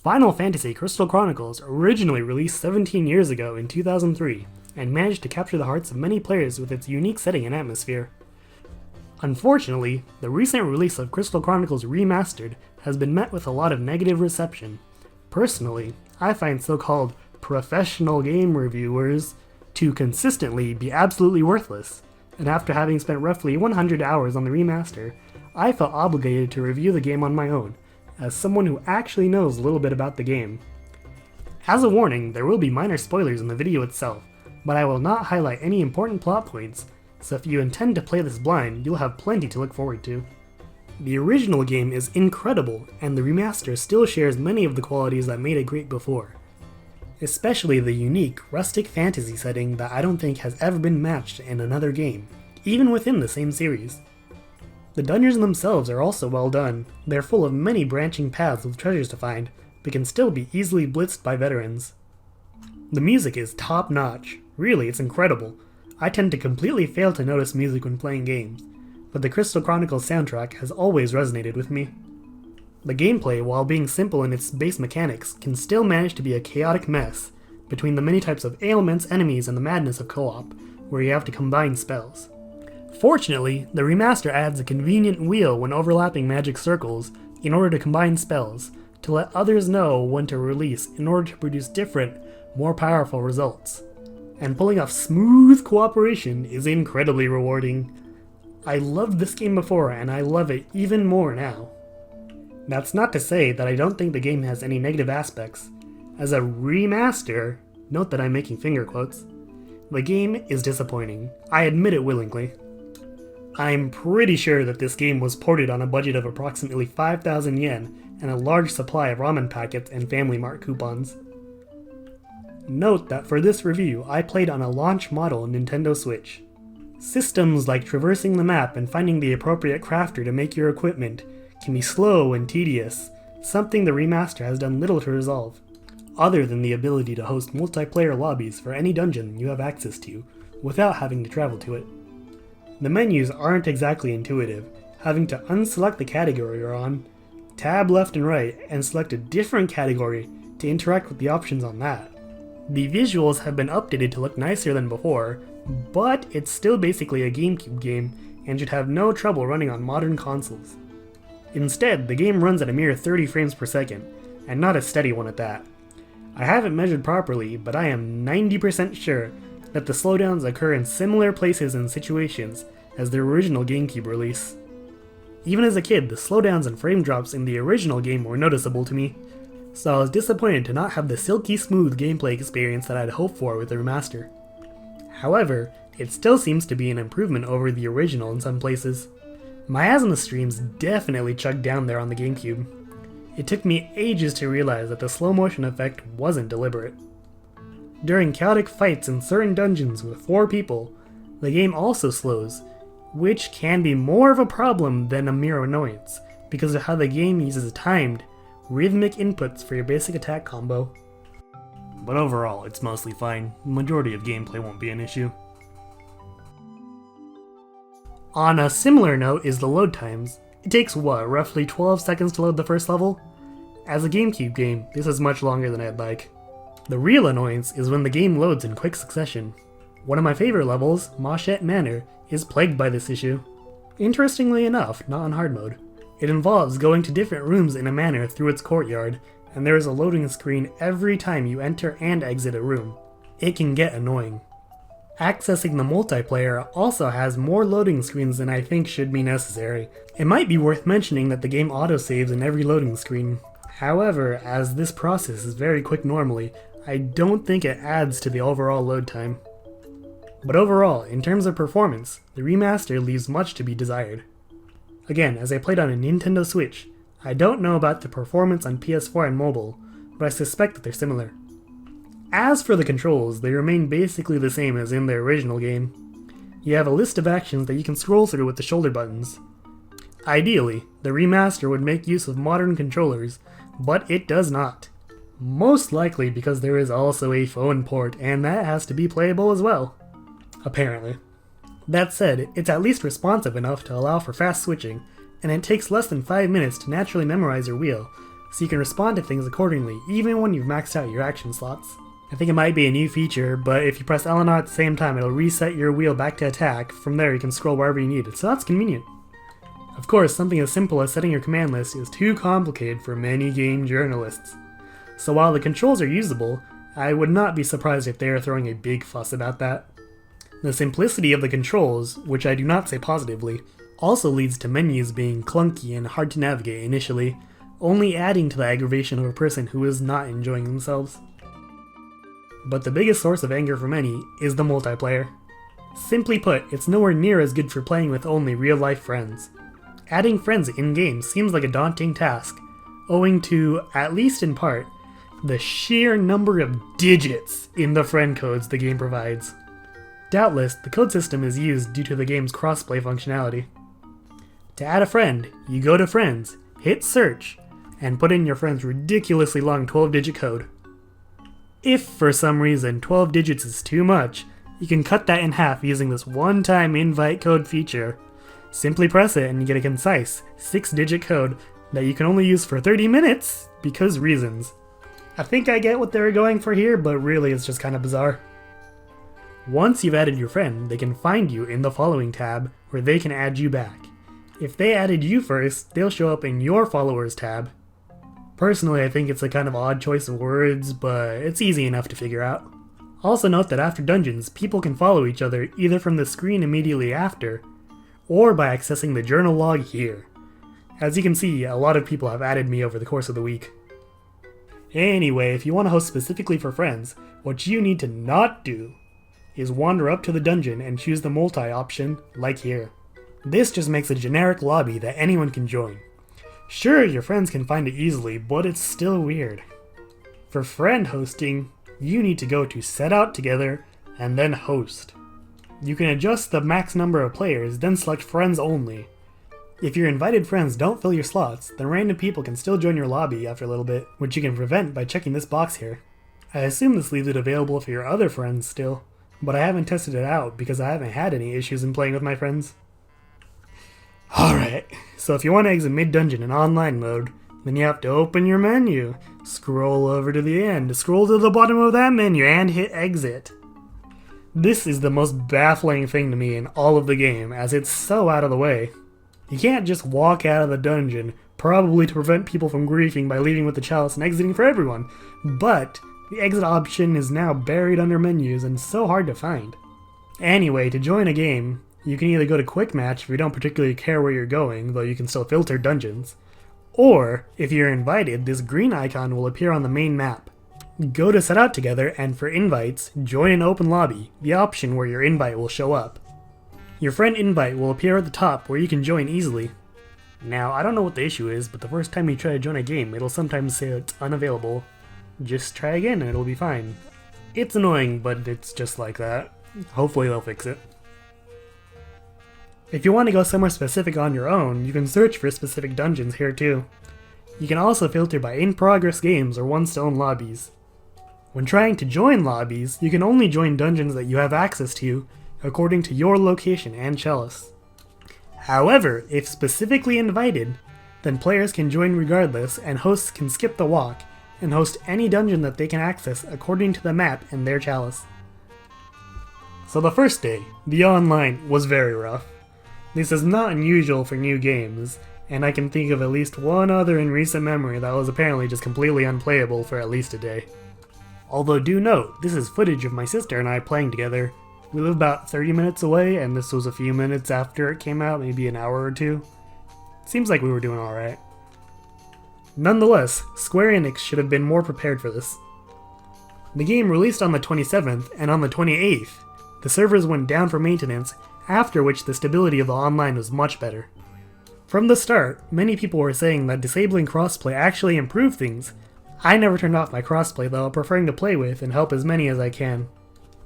Final Fantasy Crystal Chronicles originally released 17 years ago in 2003 and managed to capture the hearts of many players with its unique setting and atmosphere. Unfortunately, the recent release of Crystal Chronicles Remastered has been met with a lot of negative reception. Personally, I find so-called professional game reviewers to consistently be absolutely worthless, and after having spent roughly 100 hours on the remaster, I felt obligated to review the game on my own, as someone who actually knows a little bit about the game. As a warning, there will be minor spoilers in the video itself, but I will not highlight any important plot points, so if you intend to play this blind, you'll have plenty to look forward to. The original game is incredible, and the remaster still shares many of the qualities that made it great before. Especially the unique, rustic fantasy setting that I don't think has ever been matched in another game, even within the same series. The dungeons themselves are also well done. They're full of many branching paths with treasures to find, but can still be easily blitzed by veterans. The music is top-notch. Really, it's incredible. I tend to completely fail to notice music when playing games, but the Crystal Chronicles soundtrack has always resonated with me. The gameplay, while being simple in its base mechanics, can still manage to be a chaotic mess between the many types of ailments, enemies, and the madness of co-op, where you have to combine spells. Fortunately, the remaster adds a convenient wheel when overlapping magic circles in order to combine spells, to let others know when to release in order to produce different, more powerful results. And pulling off smooth cooperation is incredibly rewarding. I loved this game before, and I love it even more now. That's not to say that I don't think the game has any negative aspects. As a remaster, note that I'm making finger quotes, the game is disappointing. I admit it willingly. I'm pretty sure that this game was ported on a budget of approximately 5,000 yen and a large supply of ramen packets and Family Mart coupons. Note that for this review, I played on a launch model Nintendo Switch. Systems like traversing the map and finding the appropriate crafter to make your equipment can be slow and tedious, something the remaster has done little to resolve, other than the ability to host multiplayer lobbies for any dungeon you have access to, without having to travel to it. The menus aren't exactly intuitive, having to unselect the category you're on, tab left and right, and select a different category to interact with the options on that. The visuals have been updated to look nicer than before, but it's still basically a GameCube game and should have no trouble running on modern consoles. Instead, the game runs at a mere 30 frames per second, and not a steady one at that. I haven't measured properly, but I am 90% sure that the slowdowns occur in similar places and situations as the original GameCube release. Even as a kid, the slowdowns and frame drops in the original game were noticeable to me, so I was disappointed to not have the silky smooth gameplay experience that I'd hoped for with the remaster. However, it still seems to be an improvement over the original in some places. Miasma streams definitely chugged down there on the GameCube. It took me ages to realize that the slow motion effect wasn't deliberate. During chaotic fights in certain dungeons with 4 people, the game also slows, which can be more of a problem than a mere annoyance, because of how the game uses timed, rhythmic inputs for your basic attack combo. But overall, it's mostly fine. The majority of gameplay won't be an issue. On a similar note is the load times. It takes roughly 12 seconds to load the first level? As a GameCube game, this is much longer than I'd like. The real annoyance is when the game loads in quick succession. One of my favorite levels, Machette Manor, is plagued by this issue. Interestingly enough, not on hard mode. It involves going to different rooms in a manor through its courtyard, and there is a loading screen every time you enter and exit a room. It can get annoying. Accessing the multiplayer also has more loading screens than I think should be necessary. It might be worth mentioning that the game autosaves in every loading screen. However, as this process is very quick normally, I don't think it adds to the overall load time. But overall, in terms of performance, the remaster leaves much to be desired. Again, as I played on a Nintendo Switch, I don't know about the performance on PS4 and mobile, but I suspect that they're similar. As for the controls, they remain basically the same as in the original game. You have a list of actions that you can scroll through with the shoulder buttons. Ideally, the remaster would make use of modern controllers, but it does not. Most likely because there is also a phone port, and that has to be playable as well. Apparently. That said, it's at least responsive enough to allow for fast switching, and it takes less than 5 minutes to naturally memorize your wheel, so you can respond to things accordingly, even when you've maxed out your action slots. I think it might be a new feature, but if you press L and R at the same time, it'll reset your wheel back to attack. From there, you can scroll wherever you need it, so that's convenient. Of course, something as simple as setting your command list is too complicated for many game journalists. So while the controls are usable, I would not be surprised if they are throwing a big fuss about that. The simplicity of the controls, which I do not say positively, also leads to menus being clunky and hard to navigate initially, only adding to the aggravation of a person who is not enjoying themselves. But the biggest source of anger for many is the multiplayer. Simply put, it's nowhere near as good for playing with only real-life friends. Adding friends in-game seems like a daunting task, owing to, at least in part, the sheer number of digits in the friend codes the game provides. Doubtless, the code system is used due to the game's crossplay functionality. To add a friend, you go to Friends, hit Search, and put in your friend's ridiculously long 12-digit code. If, for some reason, 12 digits is too much, you can cut that in half using this one-time invite code feature. Simply press it and you get a concise 6-digit code that you can only use for 30 minutes, because reasons. I think I get what they were going for here, but really it's just kind of bizarre. Once you've added your friend, they can find you in the following tab, where they can add you back. If they added you first, they'll show up in your followers tab. Personally, I think it's a kind of odd choice of words, but it's easy enough to figure out. Also note that after dungeons, people can follow each other either from the screen immediately after, or by accessing the journal log here. As you can see, a lot of people have added me over the course of the week. Anyway, if you want to host specifically for friends, what you need to not do is wander up to the dungeon and choose the multi option, like here. This just makes a generic lobby that anyone can join. Sure, your friends can find it easily, but it's still weird. For friend hosting, you need to go to Set Out Together and then Host. You can adjust the max number of players, then select Friends Only. If your invited friends don't fill your slots, then random people can still join your lobby after a little bit, which you can prevent by checking this box here. I assume this leaves it available for your other friends still, but I haven't tested it out because I haven't had any issues in playing with my friends. Alright, so if you want to exit mid-dungeon in online mode, then you have to open your menu, scroll over to the end, scroll to the bottom of that menu, and hit exit. This is the most baffling thing to me in all of the game, as it's so out of the way. You can't just walk out of the dungeon, probably to prevent people from griefing by leaving with the chalice and exiting for everyone, but the exit option is now buried under menus and so hard to find. Anyway, to join a game, you can either go to Quick Match if you don't particularly care where you're going, though you can still filter dungeons, or, if you're invited, this green icon will appear on the main map. Go to Set Out Together, and for invites, join an open lobby, the option where your invite will show up. Your friend invite will appear at the top where you can join easily. Now, I don't know what the issue is, but the first time you try to join a game, it'll sometimes say it's unavailable. Just try again and it'll be fine. It's annoying, but it's just like that. Hopefully they'll fix it. If you want to go somewhere specific on your own, you can search for specific dungeons here too. You can also filter by in-progress games or one-stone lobbies. When trying to join lobbies, you can only join dungeons that you have access to according to your location and chalice. However, if specifically invited, then players can join regardless and hosts can skip the walk and host any dungeon that they can access according to the map and their chalice. So the first day, the online, was very rough. This is not unusual for new games, and I can think of at least one other in recent memory that was apparently just completely unplayable for at least a day. Although do note, this is footage of my sister and I playing together. We live about 30 minutes away, and this was a few minutes after it came out, maybe an hour or two. Seems like we were doing alright. Nonetheless, Square Enix should have been more prepared for this. The game released on the 27th, and on the 28th, the servers went down for maintenance, after which the stability of the online was much better. From the start, many people were saying that disabling crossplay actually improved things. I never turned off my crossplay though, preferring to play with and help as many as I can.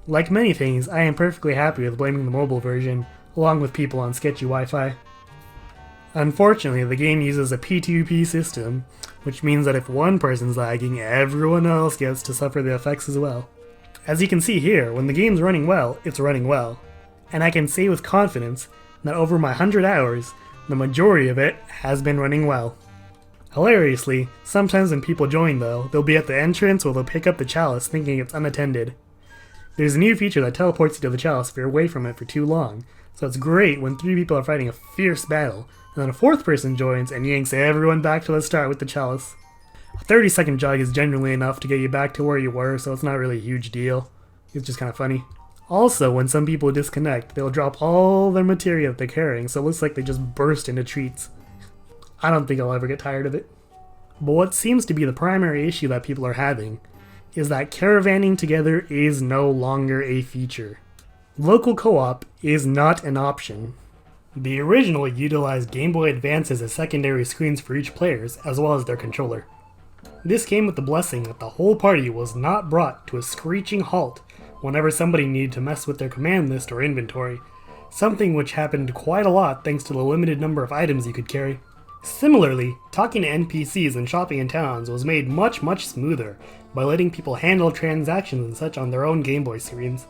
Like many things, I am perfectly happy with blaming the mobile version, along with people on sketchy Wi-Fi. Unfortunately, the game uses a P2P system, which means that if one person's lagging, everyone else gets to suffer the effects as well. As you can see here, when the game's running well, it's running well. And I can say with confidence that over my 100 hours, the majority of it has been running well. Hilariously, sometimes when people join though, they'll be at the entrance or they'll pick up the chalice thinking it's unattended. There's a new feature that teleports you to the chalice if you're away from it for too long, so it's great when 3 people are fighting a fierce battle, and then a 4th person joins and yanks everyone back to the start with the chalice. A 30-second jog is generally enough to get you back to where you were, so it's not really a huge deal. It's just kind of funny. Also, when some people disconnect, they'll drop all their materia that they're carrying, so it looks like they just burst into treats. I don't think I'll ever get tired of it. But what seems to be the primary issue that people are having is that caravanning together is no longer a feature. Local co-op is not an option. The original utilized Game Boy Advances as secondary screens for each player, as well as their controller. This came with the blessing that the whole party was not brought to a screeching halt whenever somebody needed to mess with their command list or inventory, something which happened quite a lot thanks to the limited number of items you could carry. Similarly, talking to NPCs and shopping in towns was made much smoother by letting people handle transactions and such on their own Game Boy screens.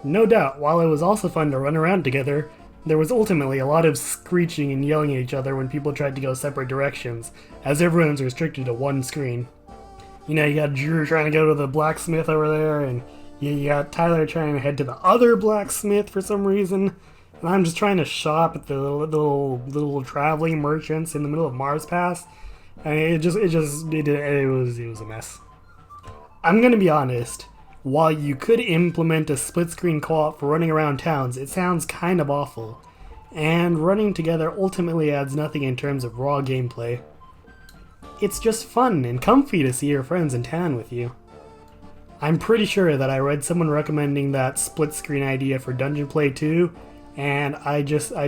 No doubt, while it was also fun to run around together, there was ultimately a lot of screeching and yelling at each other when people tried to go separate directions, as everyone was restricted to one screen. You know, you got Drew trying to go to the blacksmith over there, and you got Tyler trying to head to the other blacksmith for some reason, and I'm just trying to shop at the little traveling merchants in the middle of Mars Pass, and it was a mess. I'm gonna be honest, while you could implement a split-screen co-op for running around towns, it sounds kind of awful, and running together ultimately adds nothing in terms of raw gameplay. It's just fun and comfy to see your friends in town with you. I'm pretty sure that I read someone recommending that split-screen idea for Dungeon Play 2, and I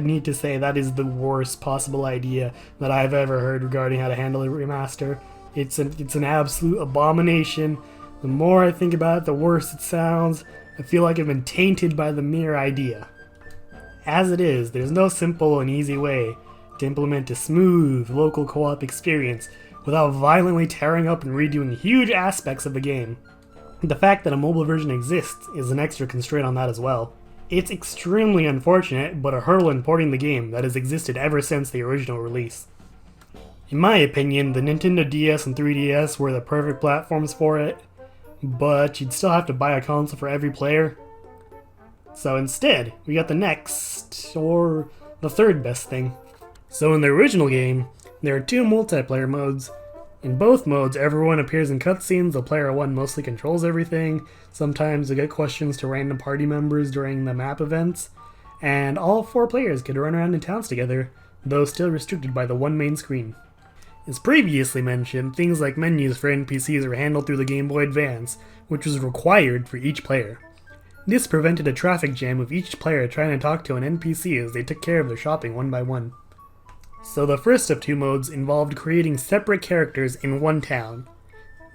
need to say that is the worst possible idea that I've ever heard regarding how to handle a remaster. It's an absolute abomination. The more I think about it, the worse it sounds. I feel like I've been tainted by the mere idea. As it is, there's no simple and easy way to implement a smooth local co-op experience without violently tearing up and redoing huge aspects of the game. The fact that a mobile version exists is an extra constraint on that as well. It's extremely unfortunate, but a hurdle in porting the game that has existed ever since the original release. In my opinion, the Nintendo DS and 3DS were the perfect platforms for it, but you'd still have to buy a console for every player. So instead, we got the next, or the third best thing. So in the original game, there are 2 multiplayer modes. In both modes, everyone appears in cutscenes, the player 1 mostly controls everything, sometimes you get questions to random party members during the map events, and all 4 players could run around in towns together, though still restricted by the one main screen. As previously mentioned, things like menus for NPCs are handled through the Game Boy Advance, which was required for each player. This prevented a traffic jam of each player trying to talk to an NPC as they took care of their shopping one by one. So the first of 2 modes involved creating separate characters in one town.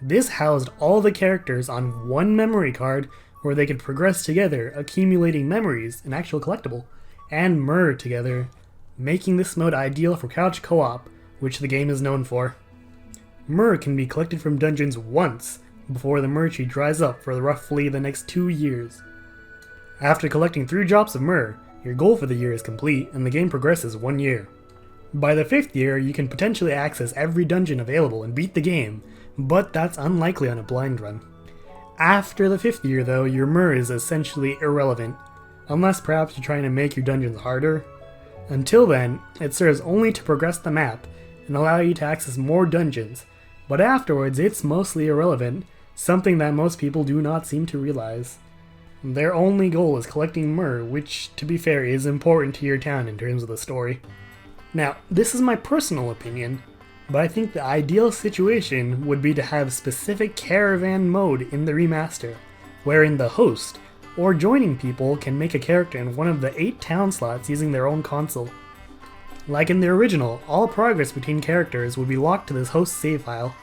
This housed all the characters on one memory card where they could progress together, accumulating memories, an actual collectible, and merge together, making this mode ideal for couch co-op, which the game is known for. Myrrh can be collected from dungeons once before the myrrh tree dries up for roughly the next 2 years. After collecting 3 drops of myrrh, your goal for the year is complete and the game progresses 1 year. By the 5th year, you can potentially access every dungeon available and beat the game, but that's unlikely on a blind run. After the 5th year though, your myrrh is essentially irrelevant, unless perhaps you're trying to make your dungeons harder. Until then, it serves only to progress the map and allow you to access more dungeons, but afterwards it's mostly irrelevant, something that most people do not seem to realize. Their only goal is collecting myrrh, which, to be fair, is important to your town in terms of the story. Now, this is my personal opinion, but I think the ideal situation would be to have specific caravan mode in the remaster, wherein the host, or joining people, can make a character in one of the 8 town slots using their own console. Like in the original, all progress between characters would be locked to this host save file.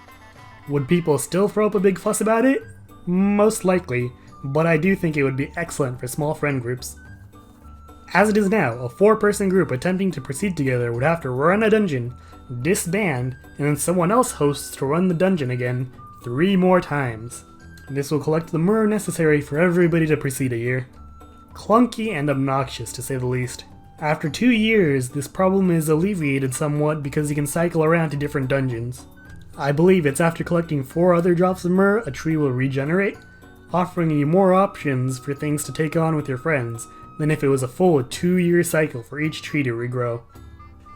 Would people still throw up a big fuss about it? Most likely, but I do think it would be excellent for small friend groups. As it is now, a 4-person group attempting to proceed together would have to run a dungeon, disband, and then someone else hosts to run the dungeon again 3 more times. This will collect the myrrh necessary for everybody to proceed a year. Clunky and obnoxious, to say the least. After 2 years, this problem is alleviated somewhat because you can cycle around to different dungeons. I believe it's after collecting 4 other drops of myrrh, a tree will regenerate, offering you more options for things to take on with your friends than if it was a full 2-year cycle for each tree to regrow.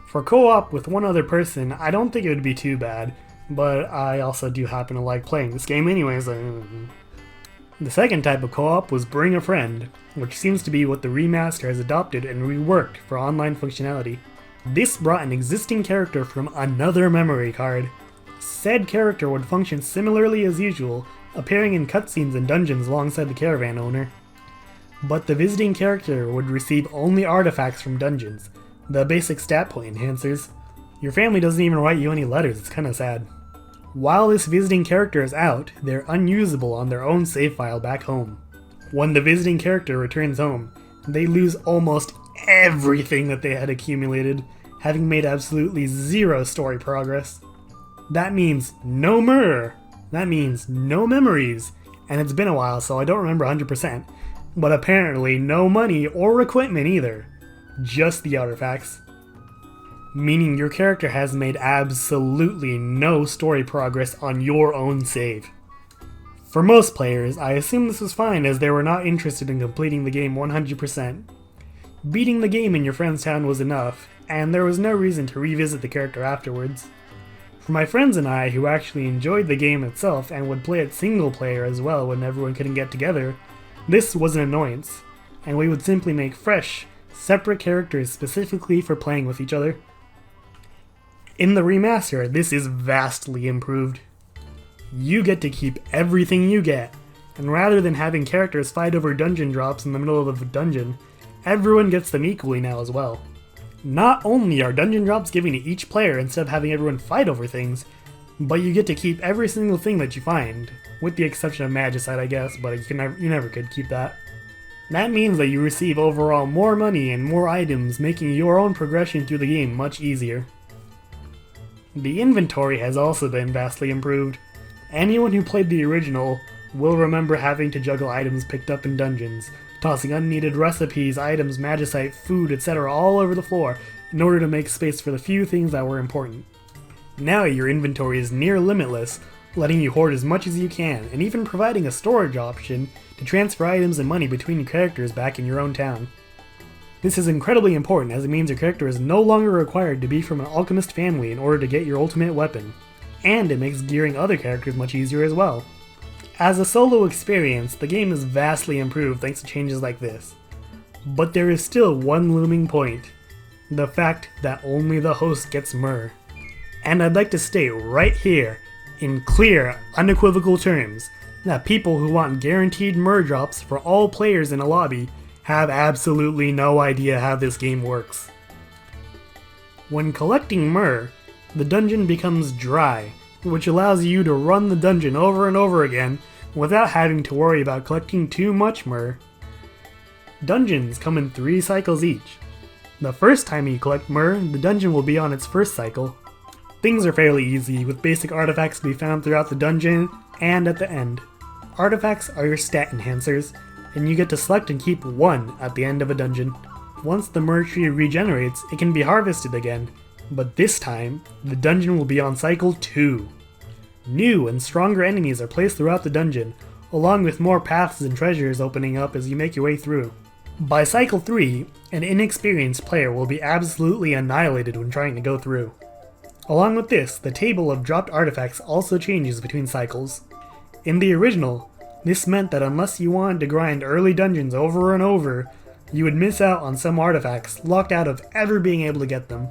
For co-op with one other person, I don't think it would be too bad, but I also do happen to like playing this game anyways. The second type of co-op was Bring a Friend, which seems to be what the remaster has adopted and reworked for online functionality. This brought an existing character from another memory card. Said character would function similarly as usual, appearing in cutscenes and dungeons alongside the caravan owner. But the visiting character would receive only artifacts from dungeons, the basic stat point enhancers. Your family doesn't even write you any letters, it's kinda sad. While this visiting character is out, they're unusable on their own save file back home. When the visiting character returns home, they lose almost everything that they had accumulated, having made absolutely zero story progress. That means no myrrh, that means no memories, and it's been a while so I don't remember 100%, but apparently no money or equipment either, just the artifacts. Meaning your character has made absolutely no story progress on your own save. For most players, I assume this was fine as they were not interested in completing the game 100%. Beating the game in your friend's town was enough, and there was no reason to revisit the character afterwards. For my friends and I, who actually enjoyed the game itself and would play it single player as well when everyone couldn't get together, this was an annoyance, and we would simply make fresh, separate characters specifically for playing with each other. In the remaster, this is vastly improved. You get to keep everything you get, and rather than having characters fight over dungeon drops in the middle of a dungeon, everyone gets them equally now as well. Not only are dungeon drops given to each player instead of having everyone fight over things, but you get to keep every single thing that you find, with the exception of Magicite I guess, but you never could keep that. That means that you receive overall more money and more items, making your own progression through the game much easier. The inventory has also been vastly improved. Anyone who played the original will remember having to juggle items picked up in dungeons, tossing unneeded recipes, items, magicite, food, etc. all over the floor in order to make space for the few things that were important. Now your inventory is near limitless, letting you hoard as much as you can, and even providing a storage option to transfer items and money between characters back in your own town. This is incredibly important as it means your character is no longer required to be from an alchemist family in order to get your ultimate weapon, and it makes gearing other characters much easier as well. As a solo experience, the game is vastly improved thanks to changes like this. But there is still one looming point, the fact that only the host gets myrrh. And I'd like to state right here, in clear, unequivocal terms, that people who want guaranteed myrrh drops for all players in a lobby have absolutely no idea how this game works. When collecting myrrh, the dungeon becomes dry, which allows you to run the dungeon over and over again without having to worry about collecting too much myrrh. Dungeons come in 3 cycles each. The first time you collect myrrh, the dungeon will be on its first cycle. Things are fairly easy, with basic artifacts to be found throughout the dungeon and at the end. Artifacts are your stat enhancers, and you get to select and keep 1 at the end of a dungeon. Once the myrrh tree regenerates, it can be harvested again, but this time, the dungeon will be on cycle 2. New and stronger enemies are placed throughout the dungeon, along with more paths and treasures opening up as you make your way through. By cycle 3, an inexperienced player will be absolutely annihilated when trying to go through. Along with this, the table of dropped artifacts also changes between cycles. In the original, this meant that unless you wanted to grind early dungeons over and over, you would miss out on some artifacts, locked out of ever being able to get them.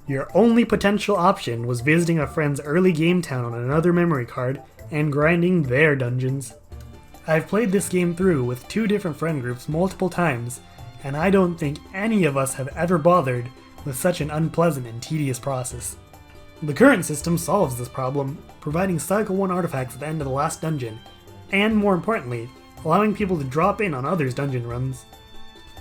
Your only potential option was visiting a friend's early game town on another memory card and grinding their dungeons. I've played this game through with 2 different friend groups multiple times, and I don't think any of us have ever bothered with such an unpleasant and tedious process. The current system solves this problem, providing Cycle 1 artifacts at the end of the last dungeon, and more importantly, allowing people to drop in on others' dungeon runs.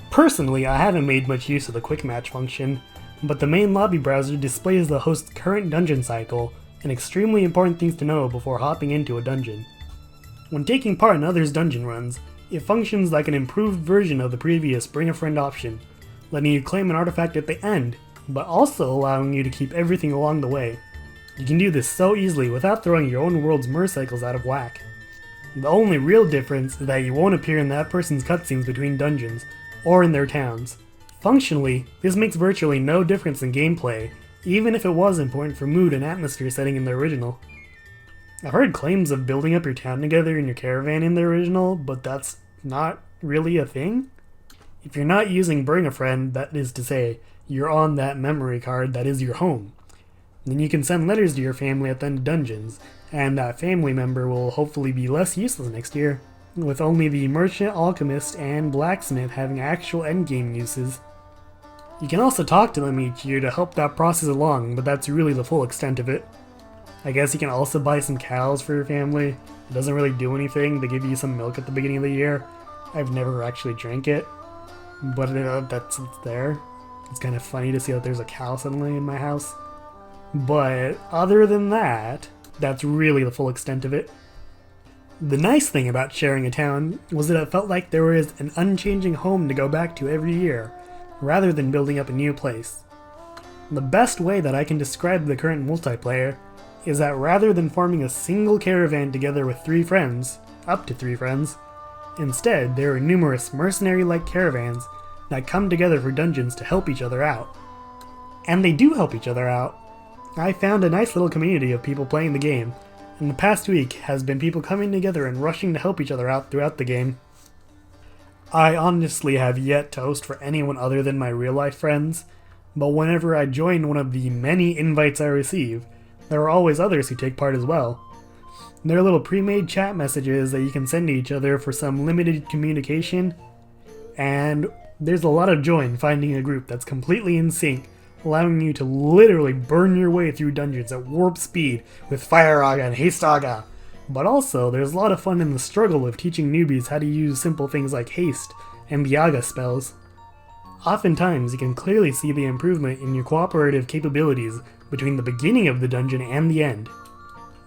Personally, I haven't made much use of the quick match function, but the main lobby browser displays the host's current dungeon cycle and extremely important things to know before hopping into a dungeon. When taking part in others' dungeon runs, it functions like an improved version of the previous Bring a Friend option, letting you claim an artifact at the end, but also allowing you to keep everything along the way. You can do this so easily without throwing your own world's motorcycles out of whack. The only real difference is that you won't appear in that person's cutscenes between dungeons, or in their towns. Functionally, this makes virtually no difference in gameplay, even if it was important for mood and atmosphere setting in the original. I've heard claims of building up your town together in your caravan in the original, but that's not really a thing. If you're not using Bring a Friend, that is to say, you're on that memory card that is your home, then you can send letters to your family at the end of dungeons, and that family member will hopefully be less useless next year, with only the merchant, alchemist, and blacksmith having actual endgame uses. You can also talk to them each year to help that process along, but that's really the full extent of it. I guess you can also buy some cows for your family. It doesn't really do anything. They give you some milk at the beginning of the year. I've never actually drank it, but it's there. It's kind of funny to see that there's a cow suddenly in my house. But other than that, that's really the full extent of it. The nice thing about sharing a town was that it felt like there was an unchanging home to go back to every year, rather than building up a new place. The best way that I can describe the current multiplayer is that rather than forming a single caravan together with 3 friends, up to 3 friends, instead there are numerous mercenary-like caravans that come together for dungeons to help each other out. And they do help each other out. I found a nice little community of people playing the game, and the past week has been people coming together and rushing to help each other out throughout the game. I honestly have yet to host for anyone other than my real-life friends, but whenever I join one of the many invites I receive, there are always others who take part as well. There are little pre-made chat messages that you can send to each other for some limited communication, and there's a lot of joy in finding a group that's completely in sync, allowing you to literally burn your way through dungeons at warp speed with Fire Aga and Haste Aga. But also, there's a lot of fun in the struggle of teaching newbies how to use simple things like Haste and the Aga spells. Oftentimes, you can clearly see the improvement in your cooperative capabilities between the beginning of the dungeon and the end.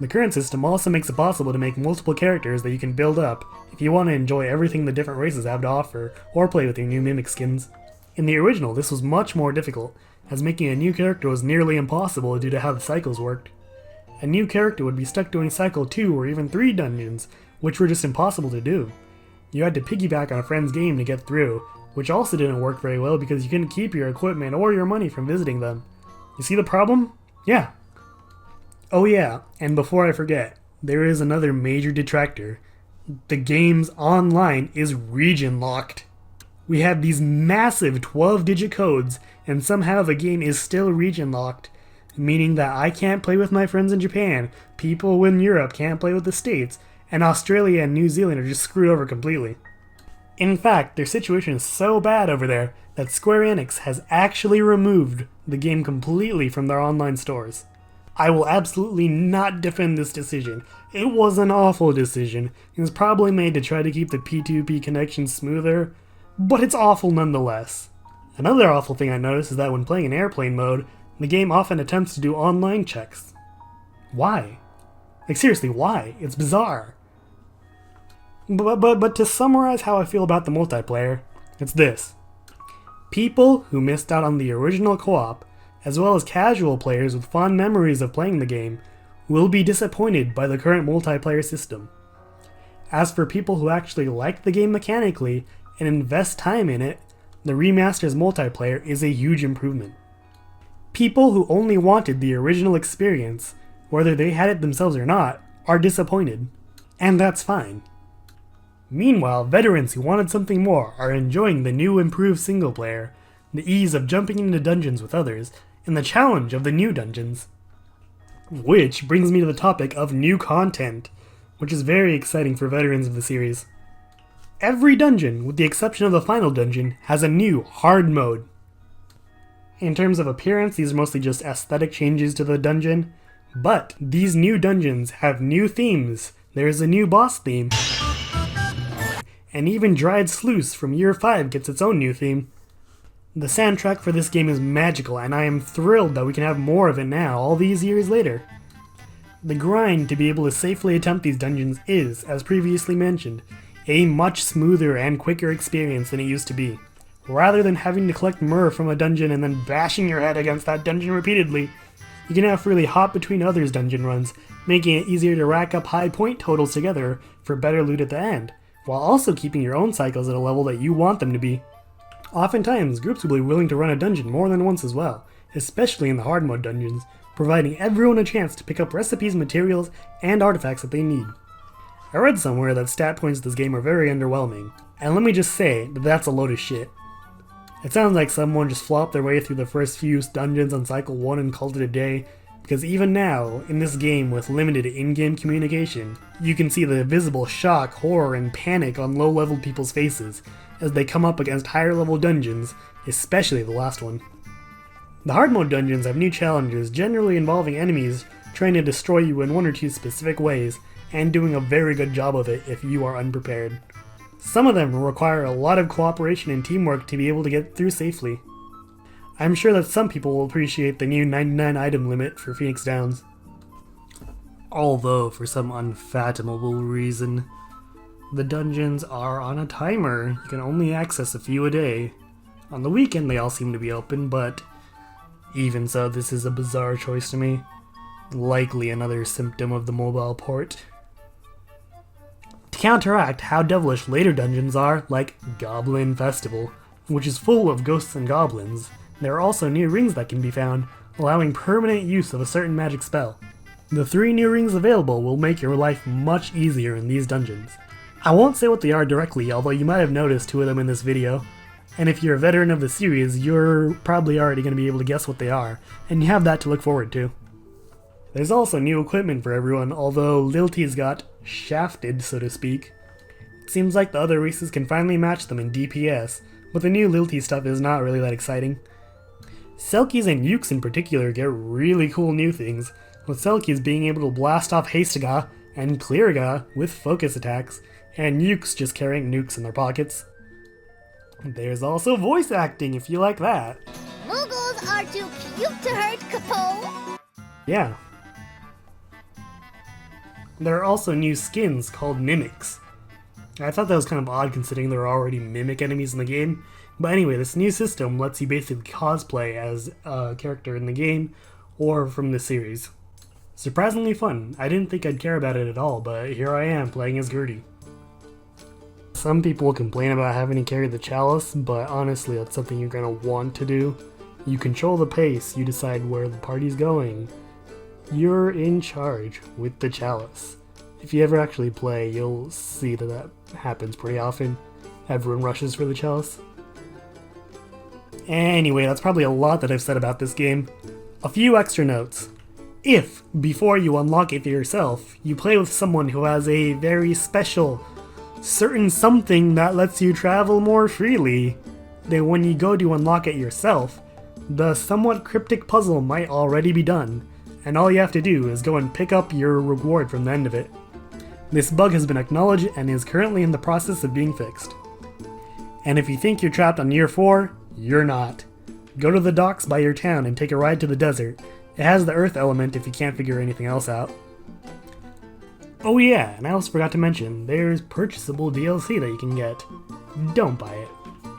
The current system also makes it possible to make multiple characters that you can build up if you want to enjoy everything the different races have to offer, or play with your new mimic skins. In the original, this was much more difficult, as making a new character was nearly impossible due to how the cycles worked. A new character would be stuck doing cycle 2 or even 3 dungeons, which were just impossible to do. You had to piggyback on a friend's game to get through, which also didn't work very well because you couldn't keep your equipment or your money from visiting them. You see the problem? Yeah. Oh yeah, and before I forget, there is another major detractor. The game's online is region locked. We have these massive 12-digit codes, and somehow the game is still region locked, meaning that I can't play with my friends in Japan, people in Europe can't play with the States, and Australia and New Zealand are just screwed over completely. In fact, their situation is so bad over there that Square Enix has actually removed the game completely from their online stores. I will absolutely not defend this decision. It was an awful decision. It was probably made to try to keep the P2P connection smoother, but it's awful nonetheless. Another awful thing I noticed is that when playing in airplane mode, the game often attempts to do online checks. Why? Like seriously, why? It's bizarre. But to summarize how I feel about the multiplayer, it's this. People who missed out on the original co-op, as well as casual players with fond memories of playing the game, will be disappointed by the current multiplayer system. As for people who actually like the game mechanically and invest time in it, the remaster's multiplayer is a huge improvement. People who only wanted the original experience, whether they had it themselves or not, are disappointed. And that's fine. Meanwhile, veterans who wanted something more are enjoying the new improved single player, the ease of jumping into dungeons with others, and the challenge of the new dungeons. Which brings me to the topic of new content, which is very exciting for veterans of the series. Every dungeon, with the exception of the final dungeon, has a new hard mode. In terms of appearance, these are mostly just aesthetic changes to the dungeon, but these new dungeons have new themes. There is a new boss theme, and even Dryad Sluice from Year 5 gets its own new theme. The soundtrack for this game is magical, and I am thrilled that we can have more of it now, all these years later. The grind to be able to safely attempt these dungeons is, as previously mentioned, a much smoother and quicker experience than it used to be, Rather than having to collect myrrh from a dungeon and then bashing your head against that dungeon repeatedly, you can now freely hop between others' dungeon runs, making it easier to rack up high point totals together for better loot at the end, while also keeping your own cycles at a level that you want them to be. Oftentimes, groups will be willing to run a dungeon more than once as well, especially in the hard mode dungeons, providing everyone a chance to pick up recipes, materials, and artifacts that they need. I read somewhere that stat points in this game are very underwhelming, and let me just say that that's a load of shit. It sounds like someone just flopped their way through the first few dungeons on cycle 1 and called it a day, because even now, in this game with limited in-game communication, you can see the visible shock, horror, and panic on low-level people's faces as they come up against higher-level dungeons, especially the last one. The hard mode dungeons have new challenges, generally involving enemies trying to destroy you in one or two specific ways, and doing a very good job of it if you are unprepared. Some of them require a lot of cooperation and teamwork to be able to get through safely. I'm sure that some people will appreciate the new 99 item limit for Phoenix Downs. Although, for some unfathomable reason, the dungeons are on a timer. You can only access a few a day. On the weekend they all seem to be open, but even so, this is a bizarre choice to me. Likely another symptom of the mobile port. To counteract how devilish later dungeons are, like Goblin Festival, which is full of ghosts and goblins, there are also new rings that can be found, allowing permanent use of a certain magic spell. The 3 new rings available will make your life much easier in these dungeons. I won't say what they are directly, although you might have noticed 2 of them in this video, and if you're a veteran of the series, you're probably already going to be able to guess what they are, and you have that to look forward to. There's also new equipment for everyone, although Lilties got shafted, so to speak. It seems like the other races can finally match them in DPS, but the new Lilty stuff is not really that exciting. Selkies and Ukes in particular get really cool new things, with Selkies being able to blast off Hastaga and Clearaga with focus attacks, and Ukes just carrying nukes in their pockets. There's also voice acting if you like that. Moogles are too cute to hurt, Capo! Yeah. There are also new skins called Mimics. I thought that was kind of odd considering there are already Mimic enemies in the game, but anyway, this new system lets you basically cosplay as a character in the game or from the series. Surprisingly fun. I didn't think I'd care about it at all, but here I am playing as Gertie. Some people complain about having to carry the chalice, but honestly that's something you're going to want to do. You control the pace, you decide where the party's going. You're in charge with the chalice. If you ever actually play, you'll see that that happens pretty often. Everyone rushes for the chalice. Anyway, that's probably a lot that I've said about this game. A few extra notes. If, before you unlock it for yourself, you play with someone who has a very special, certain something that lets you travel more freely, then when you go to unlock it yourself, the somewhat cryptic puzzle might already be done, and all you have to do is go and pick up your reward from the end of it. This bug has been acknowledged and is currently in the process of being fixed. And if you think you're trapped on year 4, you're not. Go to the docks by your town and take a ride to the desert. It has the earth element if you can't figure anything else out. Oh yeah, and I also forgot to mention, there's purchasable DLC that you can get. Don't buy it.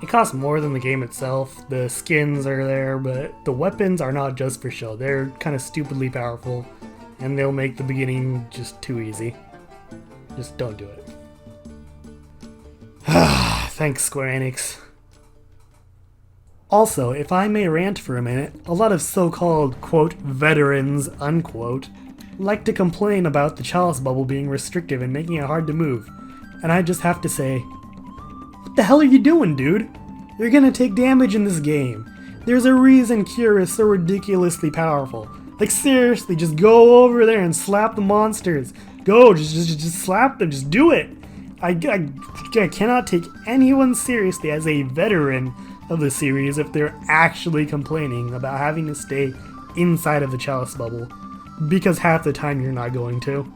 It costs more than the game itself, the skins are there, but the weapons are not just for show. They're kind of stupidly powerful, and they'll make the beginning just too easy. Just don't do it. Thanks, Square Enix. Also, if I may rant for a minute, a lot of so-called, quote, veterans, unquote, like to complain about the chalice bubble being restrictive and making it hard to move. And I just have to say, what the hell are you doing, dude? You're gonna take damage in this game. There's a reason Cure is so ridiculously powerful. Like seriously, just go over there and slap the monsters. Go, just slap them, just do it. I cannot take anyone seriously as a veteran of the series if they're actually complaining about having to stay inside of the chalice bubble, because half the time you're not going to.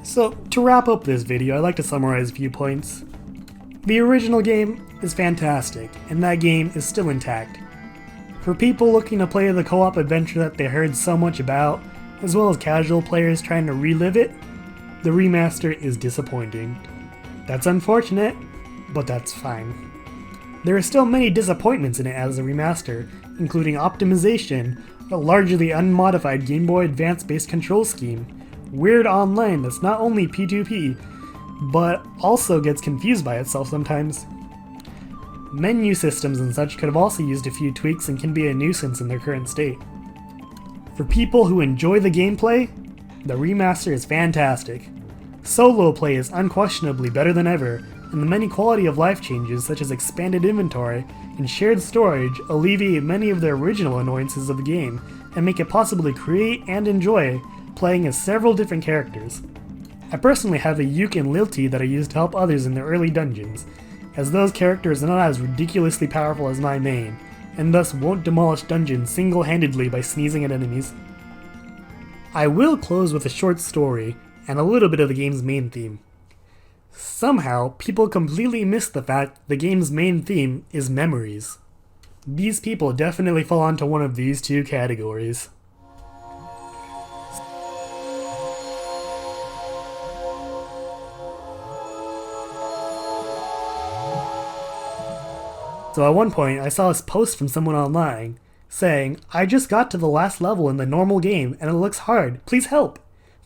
So, to wrap up this video, I'd like to summarize a few points. The original game is fantastic, and that game is still intact. For people looking to play the co-op adventure that they heard so much about, as well as casual players trying to relive it, the remaster is disappointing. That's unfortunate, but that's fine. There are still many disappointments in it as a remaster, including optimization, a largely unmodified Game Boy Advance based control scheme, weird online that's not only P2P, but also gets confused by itself sometimes. Menu systems and such could have also used a few tweaks and can be a nuisance in their current state. For people who enjoy the gameplay, the remaster is fantastic. Solo play is unquestionably better than ever, and the many quality of life changes such as expanded inventory and shared storage alleviate many of the original annoyances of the game and make it possible to create and enjoy playing as several different characters. I personally have a Yuke and Lilty that I use to help others in their early dungeons, as those characters are not as ridiculously powerful as my main, and thus won't demolish dungeons single-handedly by sneezing at enemies. I will close with a short story and a little bit of the game's main theme. Somehow, people completely miss the fact the game's main theme is memories. These people definitely fall onto one of these two categories. So at one point, I saw this post from someone online saying, "I just got to the last level in the normal game and it looks hard, please help!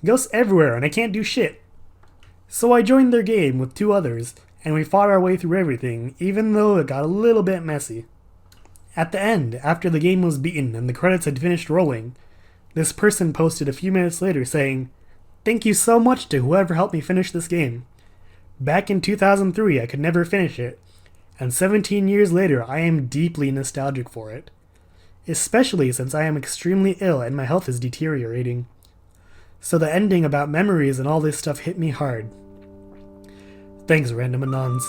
Ghosts everywhere and I can't do shit." So I joined their game with two others, and we fought our way through everything, even though it got a little bit messy. At the end, after the game was beaten and the credits had finished rolling, this person posted a few minutes later saying, "Thank you so much to whoever helped me finish this game. Back in 2003 I could never finish it, and 17 years later I am deeply nostalgic for it. Especially since I am extremely ill and my health is deteriorating. So the ending about memories and all this stuff hit me hard. Thanks, Random Anons."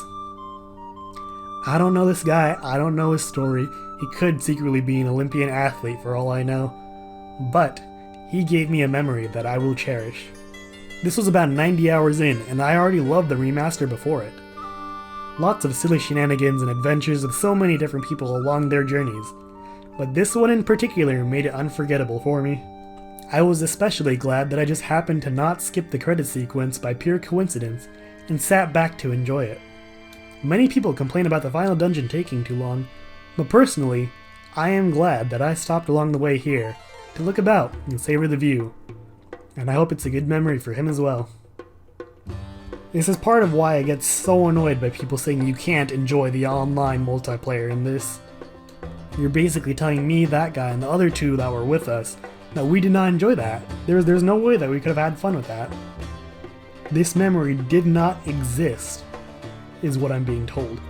I don't know this guy, I don't know his story, he could secretly be an Olympian athlete for all I know, but he gave me a memory that I will cherish. This was about 90 hours in, and I already loved the remaster before it. Lots of silly shenanigans and adventures with so many different people along their journeys, but this one in particular made it unforgettable for me. I was especially glad that I just happened to not skip the credit sequence by pure coincidence and sat back to enjoy it. Many people complain about the final dungeon taking too long, but personally, I am glad that I stopped along the way here to look about and savor the view, and I hope it's a good memory for him as well. This is part of why I get so annoyed by people saying you can't enjoy the online multiplayer in this. You're basically telling me, that guy, and the other two that were with us that we did not enjoy that. There's no way that we could have had fun with that. This memory did not exist, is what I'm being told.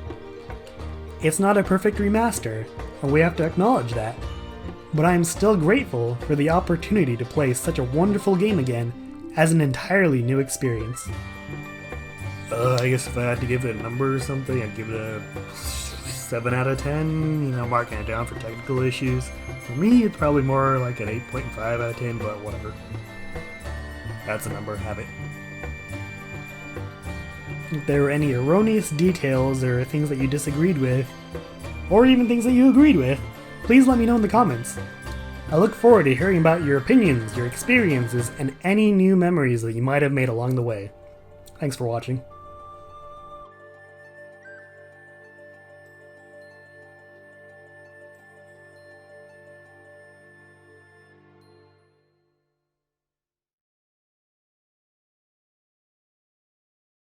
It's not a perfect remaster, and we have to acknowledge that, but I am still grateful for the opportunity to play such a wonderful game again as an entirely new experience. I guess if I had to give it a number or something, I'd give it a 7 out of 10, marking it down for technical issues. For me, it's probably more like an 8.5 out of 10, but whatever. That's a number, have it. If there were any erroneous details or things that you disagreed with, or even things that you agreed with, please let me know in the comments. I look forward to hearing about your opinions, your experiences, and any new memories that you might have made along the way. Thanks for watching.